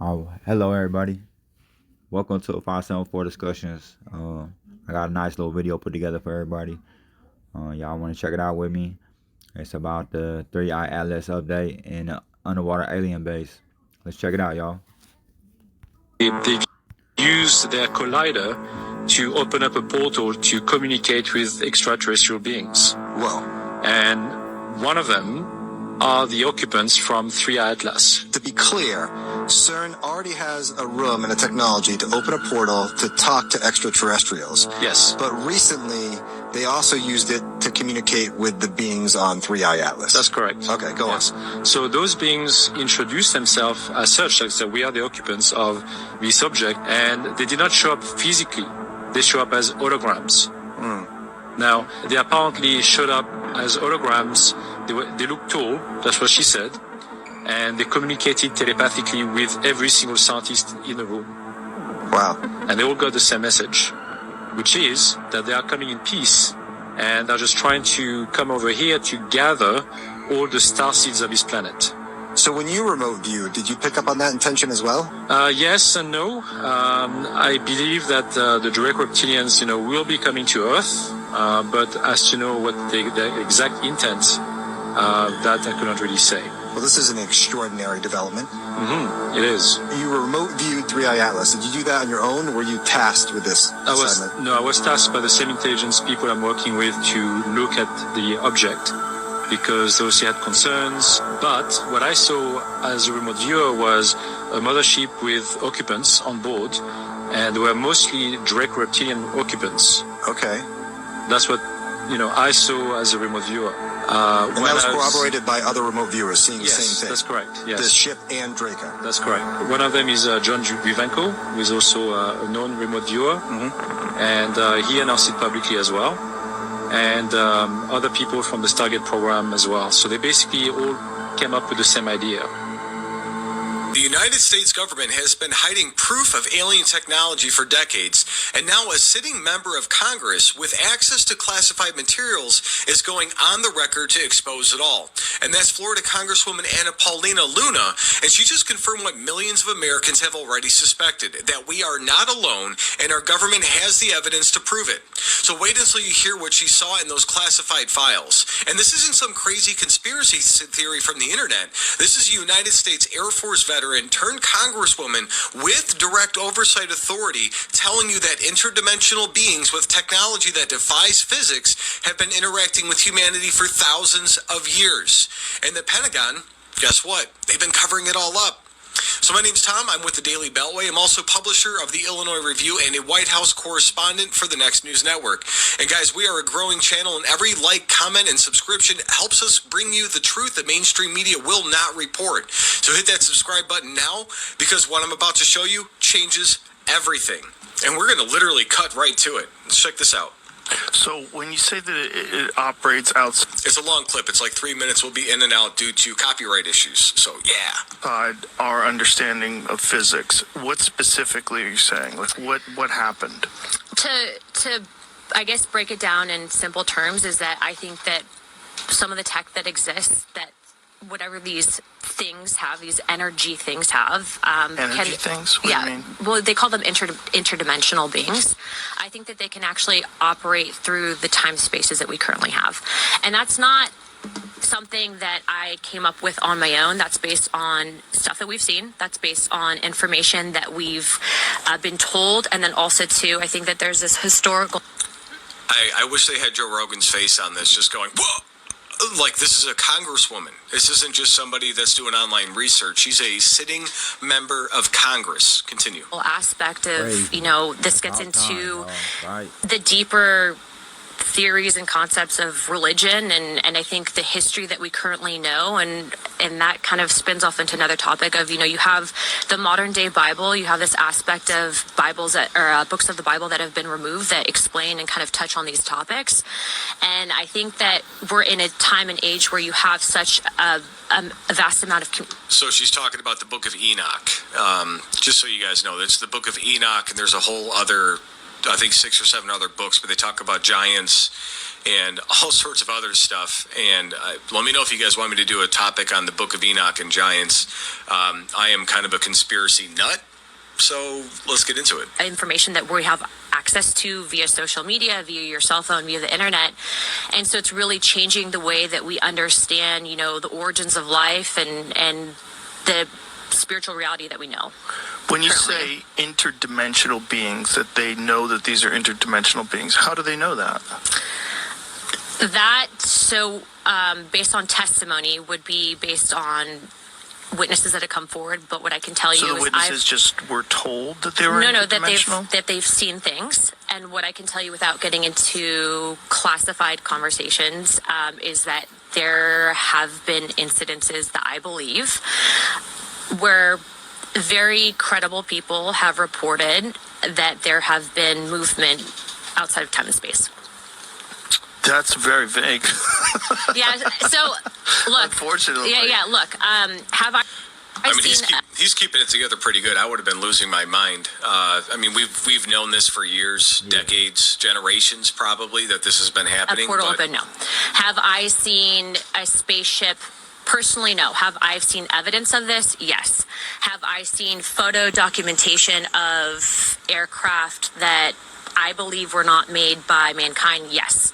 Hello everybody. Welcome to 574 Discussions. I got a nice little video put together for everybody. Y'all want to check it out with me. It's about the 3i Atlas update in the underwater alien base. Let's check it out, y'all. They've used their collider to open up a portal to communicate with extraterrestrial beings. Whoa. And one of them are the occupants from 3i Atlas. To be clear, CERN already has a room and a technology to open a portal to talk to extraterrestrials. Yes. But recently, they also used it to communicate with the beings on 3i Atlas. That's correct. Okay, go Yes. on. So those beings introduce themselves as such, like we are the occupants of this object, and they did not show up physically. They show up as holograms. Now, they apparently showed up as holograms. They looked tall, that's what she said, and they communicated telepathically with every single scientist in the room. Wow. And they all got the same message, which is that they are coming in peace and are just trying to come over here to gather all the star seeds of this planet. So when you remote viewed, did you pick up on that intention as well? Yes and no. I believe that the Draco Reptilians, will be coming to Earth, but as to know what the exact intent, that I cannot really say. Well, this is an extraordinary development. It is. You remote viewed 3i Atlas. Did you do that on your own, or were you tasked with this assignment? I was tasked by the same intelligence people I'm working with to look at the object, because they also had concerns. But what I saw as a remote viewer was a mothership with occupants on board, and they were mostly Draco Reptilian occupants. Okay. That's what, I saw as a remote viewer. And that was corroborated by other remote viewers seeing the same thing. That's correct. Yes. The ship and Draco. That's correct. One of them is John Vivenko, who is also a known remote viewer, and he announced it publicly as well. And other people from the Stargate program as well. So they basically all came up with the same idea. The United States government has been hiding proof of alien technology for decades, and now a sitting member of Congress with access to classified materials is going on the record to expose it all. And that's Florida Congresswoman Anna Paulina Luna, and she just confirmed what millions of Americans have already suspected, that we are not alone, and our government has the evidence to prove it. So wait until you hear what she saw in those classified files. And this isn't some crazy conspiracy theory from the internet. This is a United States Air Force veteran turned congresswoman with direct oversight authority telling you that interdimensional beings with technology that defies physics have been interacting with humanity for thousands of years. And the Pentagon, guess what? They've been covering it all up. So my name's Tom. I'm with the Daily Beltway. I'm also publisher of the Illinois Review and a White House correspondent for the Next News Network. And guys, we are a growing channel, and every like, comment, and subscription helps us bring you the truth that mainstream media will not report. So hit that subscribe button now, because what I'm about to show you changes everything. And we're going to literally cut right to it. Let's check this out. So when you say that it operates outside It's a long clip. It's like 3 minutes. We'll be in and out due to copyright issues. So, yeah. our understanding of physics, what specifically are you saying? Like what happened? To I guess break it down in simple terms is that I think that some of the tech that exists, that whatever these things have, these energy things have, Energy things? What do you mean? Well, they call them interdimensional beings. I think that they can actually operate through the time spaces that we currently have, and that's not something that I came up with on my own. That's based on stuff that we've seen. That's based on information that we've been told, and then also too, I think that there's this historical. I wish they had Joe Rogan's face on this, just going, whoa! Like, this is a congresswoman. This isn't just somebody that's doing online research. She's a sitting member of Congress. Continue. Aspect of, this gets into Right. the deeper theories and concepts of religion and I think the history that we currently know, and that kind of spins off into another topic of, you have the modern day Bible, you have this aspect of Bibles that or books of the Bible that have been removed that explain and kind of touch on these topics. And I think that we're in a time and age where you have such a vast amount of So she's talking about the Book of Enoch. Just so you guys know, it's the Book of Enoch, and there's a whole other I think 6 or 7 other books, but they talk about giants and all sorts of other stuff. And let me know if you guys want me to do a topic on the Book of Enoch and giants. I am kind of a conspiracy nut, so let's get into it. Information that we have access to via social media, via your cell phone, via the internet. And so it's really changing the way that we understand, you know, the origins of life and the spiritual reality that we know. When you currently. say interdimensional beings, that they know that these are interdimensional beings, how do they know that? That, so based on testimony, would be based on witnesses that have come forward. But what I can tell So you the is witnesses just were told that they were no, interdimensional? that they've seen things. And what I can tell you without getting into classified conversations is that there have been incidences that I believe where very credible people have reported that there have been movement outside of time and space. That's very vague. Yeah. So look. Unfortunately. Yeah. Look. Have I mean, seen? he's keeping it together pretty good. I would have been losing my mind. I mean, we've known this for years, decades, generations, probably, that this has been happening. A portal open? No. Have I seen a spaceship? Personally, no. Have I seen evidence of this? Yes. Have I seen photo documentation of aircraft that I believe were not made by mankind? Yes.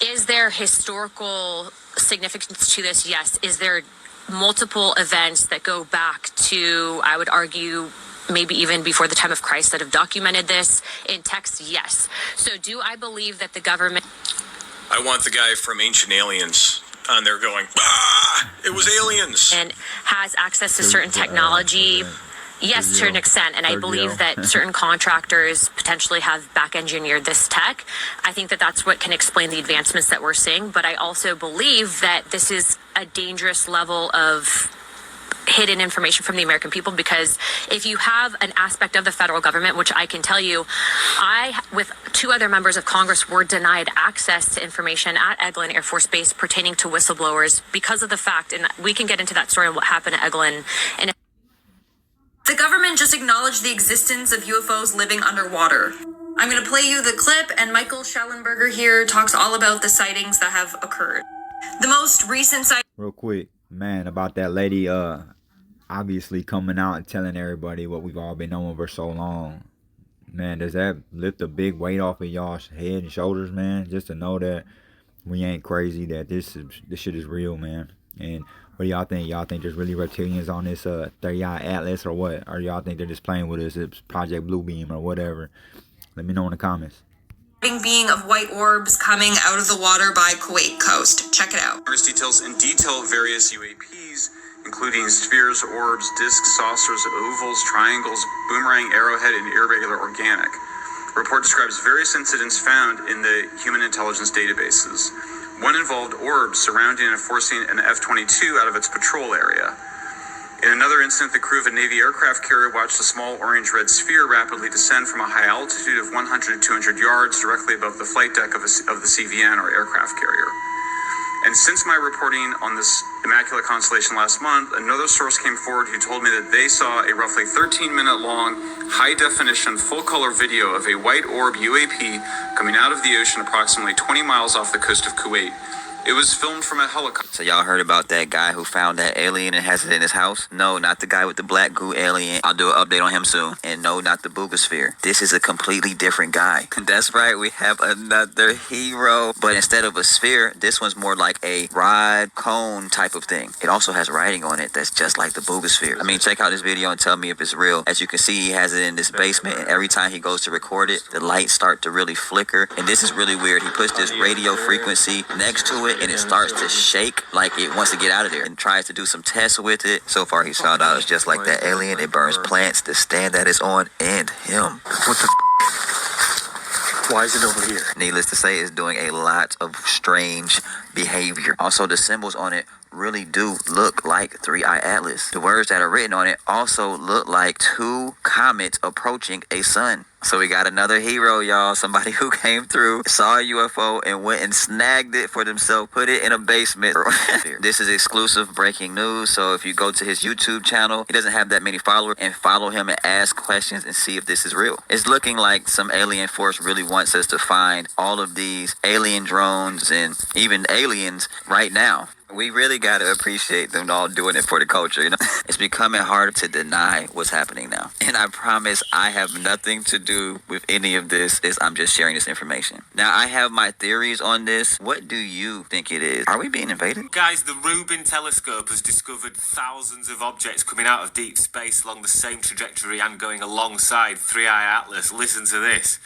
Is there historical significance to this? Yes. Is there multiple events that go back to, I would argue, maybe even before the time of Christ that have documented this in text? Yes. So do I believe that the government... I want the guy from Ancient Aliens on there going, it was aliens. And has access to certain technology... Yes, to an extent, and I believe that certain contractors potentially have back-engineered this tech. I think that that's what can explain the advancements that we're seeing, but I also believe that this is a dangerous level of hidden information from the American people, because if you have an aspect of the federal government, which I can tell you, I, with 2 other members of Congress, were denied access to information at Eglin Air Force Base pertaining to whistleblowers because of the fact, and we can get into that story of what happened at Eglin. And the government just acknowledged the existence of UFOs living underwater. I'm going to play you the clip, and Michael Schellenberger here talks all about the sightings that have occurred. The most recent sighting... Real quick, man, about that lady, obviously coming out and telling everybody what we've all been knowing for so long. Man, does that lift a big weight off of y'all's head and shoulders, man? Just to know that we ain't crazy, that this shit is real, man. And what do y'all think? Y'all think there's really reptilians on this 30-eye atlas or what? Or y'all think they're just playing with us? It's Project Bluebeam or whatever? Let me know in the comments. Being of white orbs coming out of the water by Kuwait coast. Check it out. Congress details in detail various UAPs, including spheres, orbs, discs, saucers, ovals, triangles, boomerang, arrowhead, and irregular organic. The report describes various incidents found in the human intelligence databases. One involved orbs surrounding and forcing an F-22 out of its patrol area. In another incident, the crew of a Navy aircraft carrier watched a small orange-red sphere rapidly descend from a high altitude of 100 to 200 yards directly above the flight deck of the CVN, or aircraft carrier. And since my reporting on this immaculate constellation last month, another source came forward who told me that they saw a roughly 13-minute long, high-definition, full-color video of a white orb UAP coming out of the ocean approximately 20 miles off the coast of Kuwait. It was filmed from a helicopter. So y'all heard about that guy who found that alien and has it in his house? No, not the guy with the black goo alien. I'll do an update on him soon. And no, not the Boogosphere. This is a completely different guy. That's right, we have another hero. But instead of a sphere, this one's more like a rod cone type of thing. It also has writing on it that's just like the Boogosphere. I mean, check out this video and tell me if it's real. As you can see, he has it in this basement, and every time he goes to record it, the lights start to really flicker. And this is really weird. He puts this radio frequency next to it, and it starts to shake like it wants to get out of there, and tries to do some tests with it. So far he's found out it's just like that alien. It burns plants. The stand that it's on and him. What the Why is it over here? Needless to say, it's doing a lot of strange behavior. Also, the symbols on it really do look like 3-eye atlas. The words that are written on it also look like 2 comet approaching a sun. So we got another hero, y'all. Somebody who came through, saw a UFO, and went and snagged it for themselves, put it in a basement. This is exclusive breaking news. So if you go to his YouTube channel, he doesn't have that many followers, and follow him and ask questions and see if this is real. It's looking like some alien force really wants us to find all of these alien drones and even aliens right now. We really got to appreciate them all doing it for the culture, you know? It's becoming harder to deny what's happening now. And I promise I have nothing to do with any of this. I'm just sharing this information. Now, I have my theories on this. What do you think it is? Are we being invaded? Guys, the Rubin telescope has discovered thousands of objects coming out of deep space along the same trajectory and going alongside 3i Atlas. Listen to this.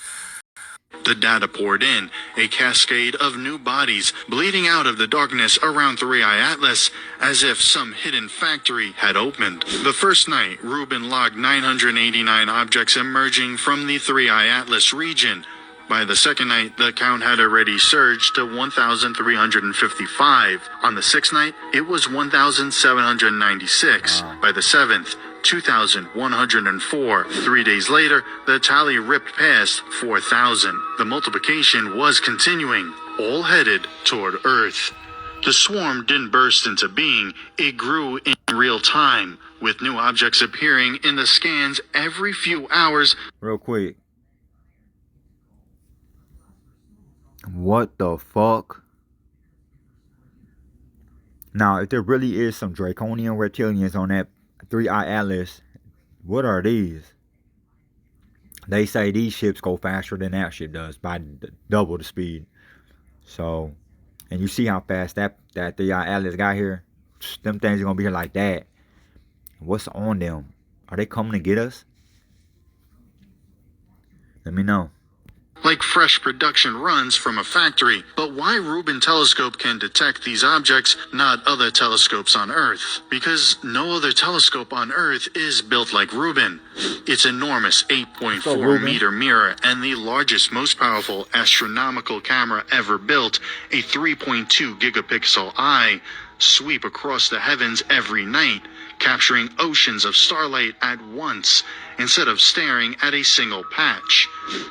The data poured in, a cascade of new bodies bleeding out of the darkness around 3i Atlas, as if some hidden factory had opened. The first night, Rubin logged 989 objects emerging from the 3i Atlas region. By the second night, the count had already surged to 1,355. On the sixth night, it was 1,796. By the seventh, 2,104. 3 days later, the tally ripped past 4,000. The multiplication was continuing, all headed toward Earth. The swarm didn't burst into being, it grew in real time, with new objects appearing in the scans every few hours. Real quick. What the fuck? Now, if there really is some draconian reptilians on that 3i Atlas, what are these? They say these ships go faster than that ship does, by double the speed. So, and you see how fast that 3i Atlas got here? Them things are gonna be here like that. What's on them? Are they coming to get us? Let me know. Like fresh production runs from a factory. But why Rubin telescope can detect these objects, not other telescopes on Earth? Because no other telescope on Earth is built like Rubin. Its enormous 8.4 meter mirror and the largest, most powerful astronomical camera ever built, a 3.2 gigapixel eye, sweep across the heavens every night, capturing oceans of starlight at once, instead of staring at a single patch.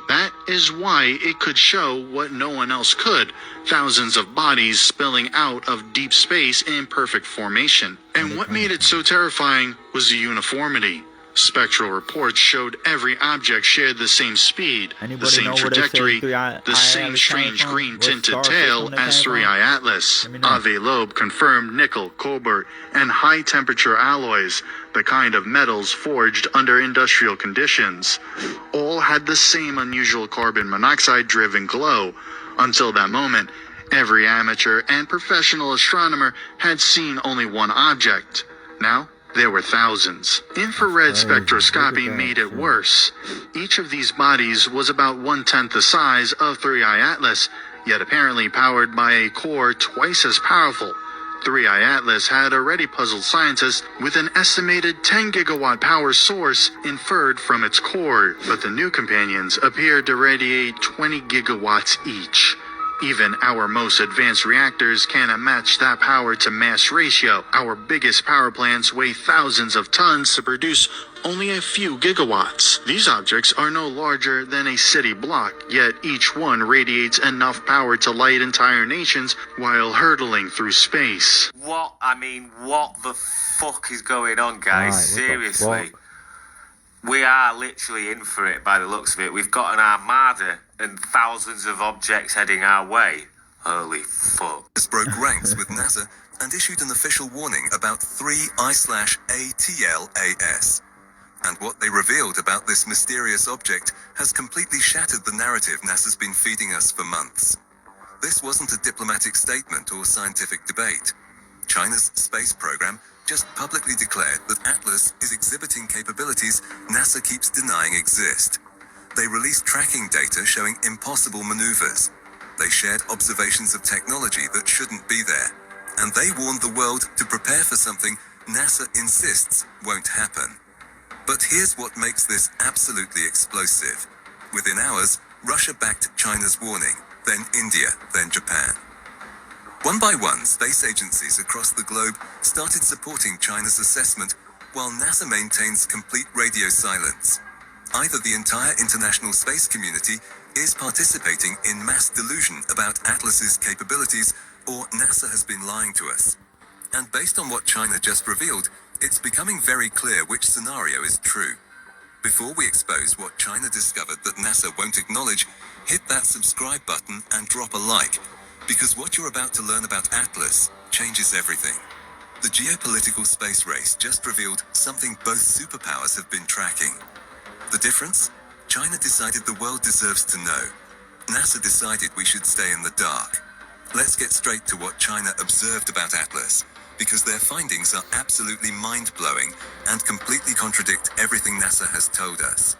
That is why it could show what no one else could, thousands of bodies spilling out of deep space in perfect formation. And what made it so terrifying was the uniformity. Spectral reports showed every object shared the same speed, the same trajectory, the same strange green-tinted tail as 3i Atlas. Ave Loeb confirmed nickel, cobalt, and high-temperature alloys, the kind of metals forged under industrial conditions, all had the same unusual carbon monoxide-driven glow. Until that moment, every amateur and professional astronomer had seen only one object. Now, there were thousands. Infrared spectroscopy made it worse. Each of these bodies was about 1/10 the size of 3i Atlas, yet apparently powered by a core twice as powerful. 3i Atlas had already puzzled scientists with an estimated 10 gigawatt power source inferred from its core, but the new companions appeared to radiate 20 gigawatts each. Even our most advanced reactors cannot match that power to mass ratio. Our biggest power plants weigh thousands of tons to produce only a few gigawatts. These objects are no larger than a city block, yet each one radiates enough power to light entire nations while hurtling through space. What the fuck is going on, guys? Seriously. We are literally in for it by the looks of it. We've got an armada and thousands of objects heading our way. Holy fuck. This broke ranks with NASA and issued an official warning about 3I/ATLAS. And what they revealed about this mysterious object has completely shattered the narrative NASA's been feeding us for months. This wasn't a diplomatic statement or scientific debate. China's space program just publicly declared that Atlas is exhibiting capabilities NASA keeps denying exist. They released tracking data showing impossible maneuvers. They shared observations of technology that shouldn't be there. And they warned the world to prepare for something NASA insists won't happen. But here's what makes this absolutely explosive. Within hours, Russia backed China's warning, then India, then Japan. One by one, space agencies across the globe started supporting China's assessment while NASA maintains complete radio silence. Either the entire international space community is participating in mass delusion about Atlas's capabilities, or NASA has been lying to us. And based on what China just revealed, it's becoming very clear which scenario is true. Before we expose what China discovered that NASA won't acknowledge, hit that subscribe button and drop a like, because what you're about to learn about Atlas changes everything. The geopolitical space race just revealed something both superpowers have been tracking. The difference? China decided the world deserves to know. NASA decided we should stay in the dark. Let's get straight to what China observed about Atlas, because their findings are absolutely mind-blowing and completely contradict everything NASA has told us.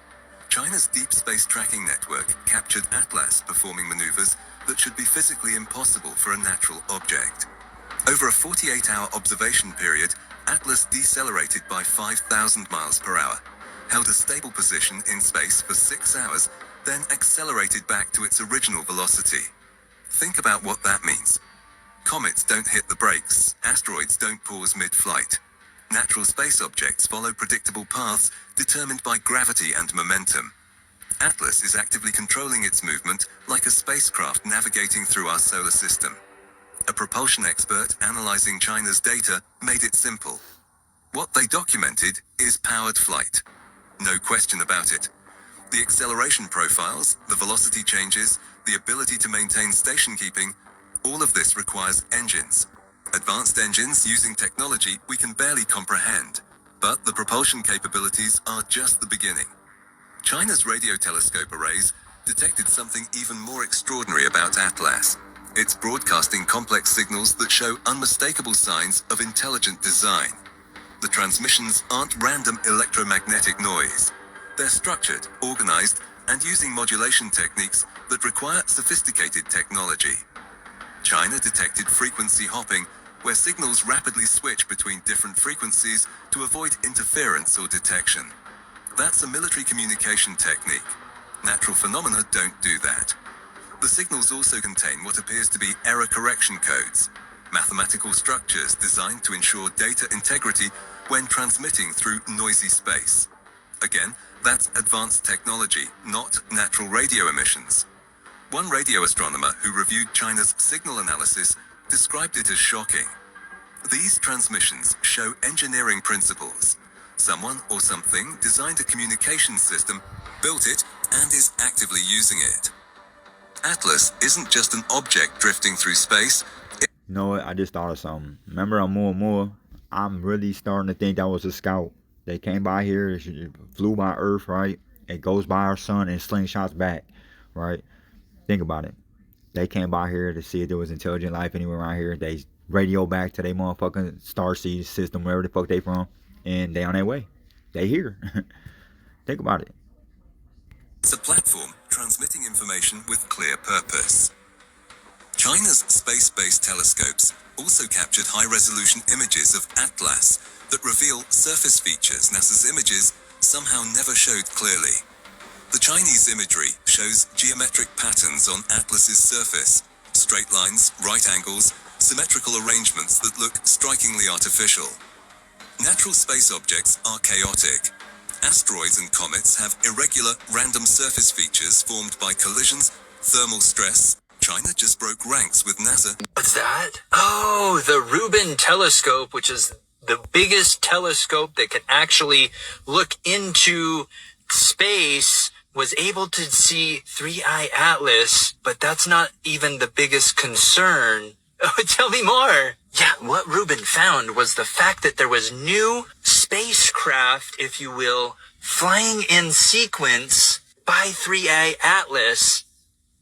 China's deep space tracking network captured Atlas performing maneuvers that should be physically impossible for a natural object. Over a 48-hour observation period, Atlas decelerated by 5,000 miles per hour, held a stable position in space for 6 hours, then accelerated back to its original velocity. Think about what that means. Comets don't hit the brakes, asteroids don't pause mid-flight. Natural space objects follow predictable paths determined by gravity and momentum. Atlas is actively controlling its movement like a spacecraft navigating through our solar system. A propulsion expert analyzing China's data made it simple. What they documented is powered flight. No question about it. The acceleration profiles, the velocity changes, the ability to maintain station keeping, all of this requires engines. Advanced engines using technology we can barely comprehend, but the propulsion capabilities are just the beginning. China's radio telescope arrays detected something even more extraordinary about Atlas. It's broadcasting complex signals that show unmistakable signs of intelligent design. The transmissions aren't random electromagnetic noise. They're structured, organized, and using modulation techniques that require sophisticated technology. China detected frequency hopping, where signals rapidly switch between different frequencies to avoid interference or detection. That's a military communication technique. Natural phenomena don't do that. The signals also contain what appears to be error correction codes, mathematical structures designed to ensure data integrity when transmitting through noisy space. Again, that's advanced technology, not natural radio emissions. One radio astronomer who reviewed China's signal analysis described it as shocking. These transmissions show engineering principles. Someone or something designed a communication system, built it, and is actively using it. Atlas isn't just an object drifting through space. You know what? I just thought of something. Remember on More, I'm really starting to think that was a scout. They came by here, it flew by Earth, right? It goes by our sun and slingshots back, right? Think about it. They came by here to see if there was intelligent life anywhere around here. They radio back to their motherfucking starseed system, wherever the fuck they from, and they on their way. They here. Think about it. It's a platform transmitting information with clear purpose. China's space-based telescopes also captured high-resolution images of Atlas that reveal surface features NASA's images somehow never showed clearly. The Chinese imagery shows geometric patterns on Atlas's surface, straight lines, right angles, symmetrical arrangements that look strikingly artificial. Natural space objects are chaotic. Asteroids and comets have irregular, random surface features formed by collisions, thermal stress. China just broke ranks with NASA. What's that? Oh, the Rubin telescope, which is the biggest telescope that can actually look into space, was able to see 3I Atlas, but that's not even the biggest concern. Oh, tell me more. Yeah, what Rubin found was the fact that there was new spacecraft, if you will, flying in sequence by 3I Atlas.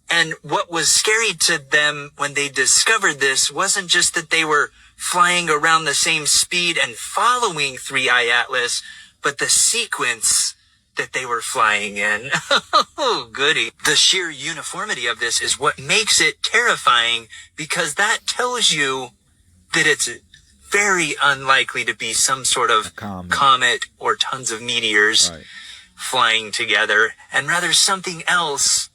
And what was scary to them when they discovered this wasn't just that they were flying around the same speed and following 3I Atlas, but the sequence that they were flying in. Oh, goody. The sheer uniformity of this is what makes it terrifying, because that tells you that it's very unlikely to be some sort of comet or tons of meteors flying together, and rather something else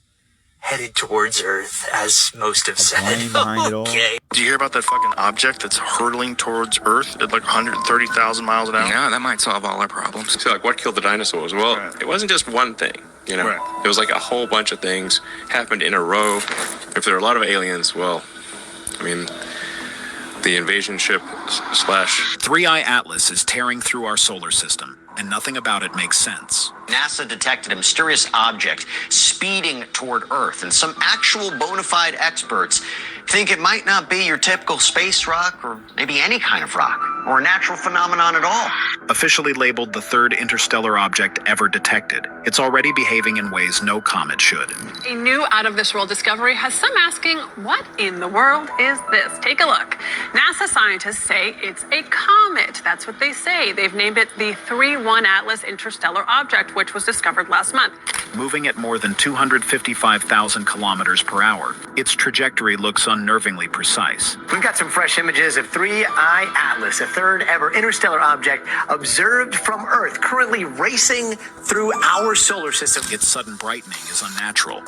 headed towards Earth, as most have said. Plane behind it all. Okay. Do you hear about that fucking object that's hurtling towards Earth at like 130,000 miles an hour? Yeah, that might solve all our problems. So, like, what killed the dinosaurs? Well, Right. it wasn't just one thing, you know? Right. It was like a whole bunch of things happened in a row. If there are a lot of aliens, well, I mean, the invasion ship slash... 3i Atlas is tearing through our solar system, and nothing about it makes sense. NASA detected a mysterious object speeding toward Earth, and some actual bona fide experts think it might not be your typical space rock, or maybe any kind of rock, or a natural phenomenon at all. Officially labeled the third interstellar object ever detected, it's already behaving in ways no comet should. A new out-of-this-world discovery has some asking, what in the world is this? Take a look. NASA scientists say it's a comet. That's what they say. They've named it the 3-1 Atlas interstellar object, which was discovered last month. Moving at more than 255,000 kilometers per hour, its trajectory looks unnervingly precise. We've got some fresh images of 3i Atlas, a third ever interstellar object observed from Earth, currently racing through our solar system. Its sudden brightening is unnatural,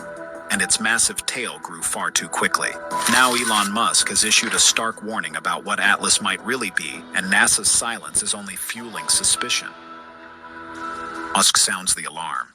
and its massive tail grew far too quickly. Now Elon Musk has issued a stark warning about what Atlas might really be, and NASA's silence is only fueling suspicion. Musk sounds the alarm.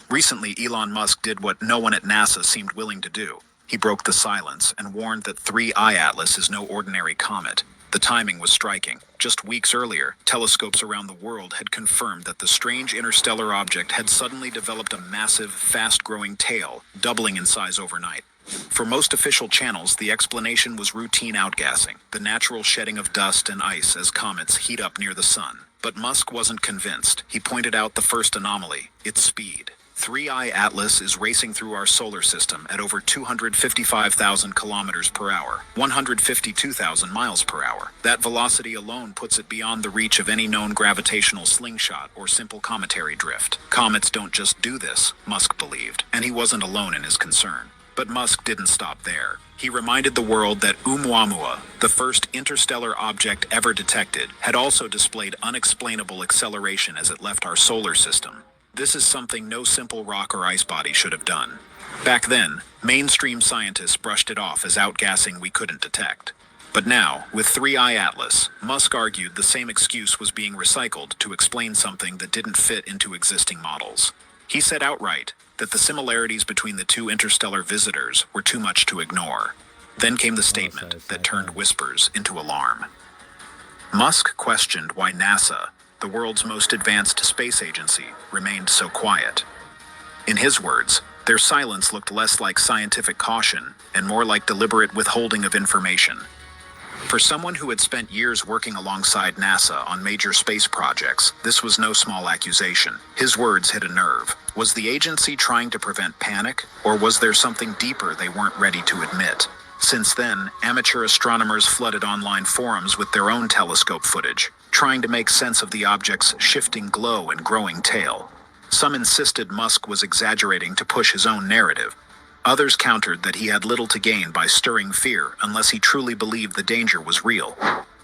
Recently, Elon Musk did what no one at NASA seemed willing to do. He broke the silence and warned that 3i Atlas is no ordinary comet. The timing was striking. Just weeks earlier, telescopes around the world had confirmed that the strange interstellar object had suddenly developed a massive, fast-growing tail, doubling in size overnight. For most official channels, the explanation was routine outgassing, the natural shedding of dust and ice as comets heat up near the sun. But Musk wasn't convinced. He pointed out the first anomaly, its speed. 3i Atlas is racing through our solar system at over 255,000 kilometers per hour, 152,000 miles per hour. That velocity alone puts it beyond the reach of any known gravitational slingshot or simple cometary drift. Comets don't just do this, Musk believed, and he wasn't alone in his concern. But Musk didn't stop there. He reminded the world that Oumuamua, the first interstellar object ever detected, had also displayed unexplainable acceleration as it left our solar system. This is something no simple rock or ice body should have done. Back then, mainstream scientists brushed it off as outgassing we couldn't detect. But now, with 3i Atlas, Musk argued the same excuse was being recycled to explain something that didn't fit into existing models. He said outright that the similarities between the two interstellar visitors were too much to ignore. Then came the statement that turned whispers into alarm. Musk questioned why NASA, the world's most advanced space agency, remained so quiet. In his words, their silence looked less like scientific caution and more like deliberate withholding of information. For someone who had spent years working alongside NASA on major space projects, this was no small accusation. His words hit a nerve. Was the agency trying to prevent panic, or was there something deeper they weren't ready to admit? Since then, amateur astronomers flooded online forums with their own telescope footage, trying to make sense of the object's shifting glow and growing tail. Some insisted Musk was exaggerating to push his own narrative. Others countered that he had little to gain by stirring fear unless he truly believed the danger was real,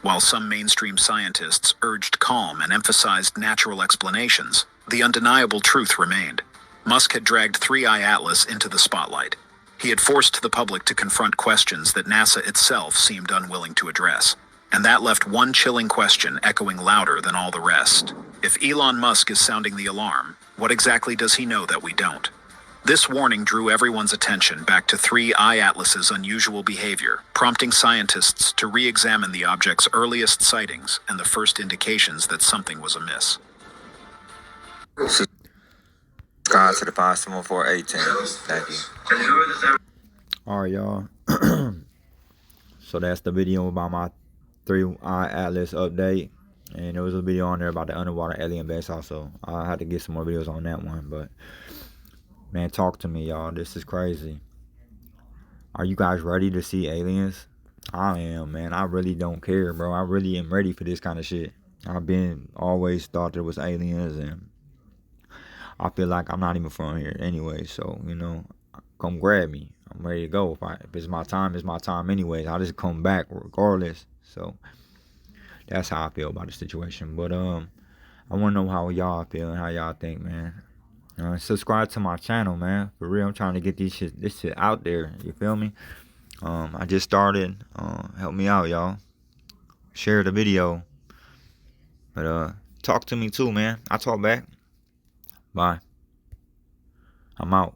while some mainstream scientists urged calm and emphasized natural explanations. The undeniable truth remained. Musk had dragged 3i Atlas into the spotlight. He had forced the public to confront questions that NASA itself seemed unwilling to address. And that left one chilling question echoing louder than all the rest. If Elon Musk is sounding the alarm, what exactly does he know that we don't? This warning drew everyone's attention back to 3i Atlas's unusual behavior, prompting scientists to re-examine the object's earliest sightings and the first indications that something was amiss. Subscribe to the 57418. Thank you. Alright, y'all. So that's the video about my 3i Atlas update. And there was a video on there about the underwater alien base also. I had to get some more videos on that one, but man, talk to me, y'all. This is crazy. Are you guys ready to see aliens? I am, man. I really don't care, bro. I really am ready for this kind of shit. I've been always thought there was aliens, and I feel like I'm not even from here anyway. So, you know, come grab me. I'm ready to go. If it's my time, it's my time anyways. I'll just come back regardless. So that's how I feel about the situation. But I want to know how y'all feel and how y'all think, man. Subscribe to my channel, man. For real, I'm trying to get this shit out there. You feel me? I just started. Help me out, y'all. Share the video. But talk to me too, man. I talk back. Bye. I'm out.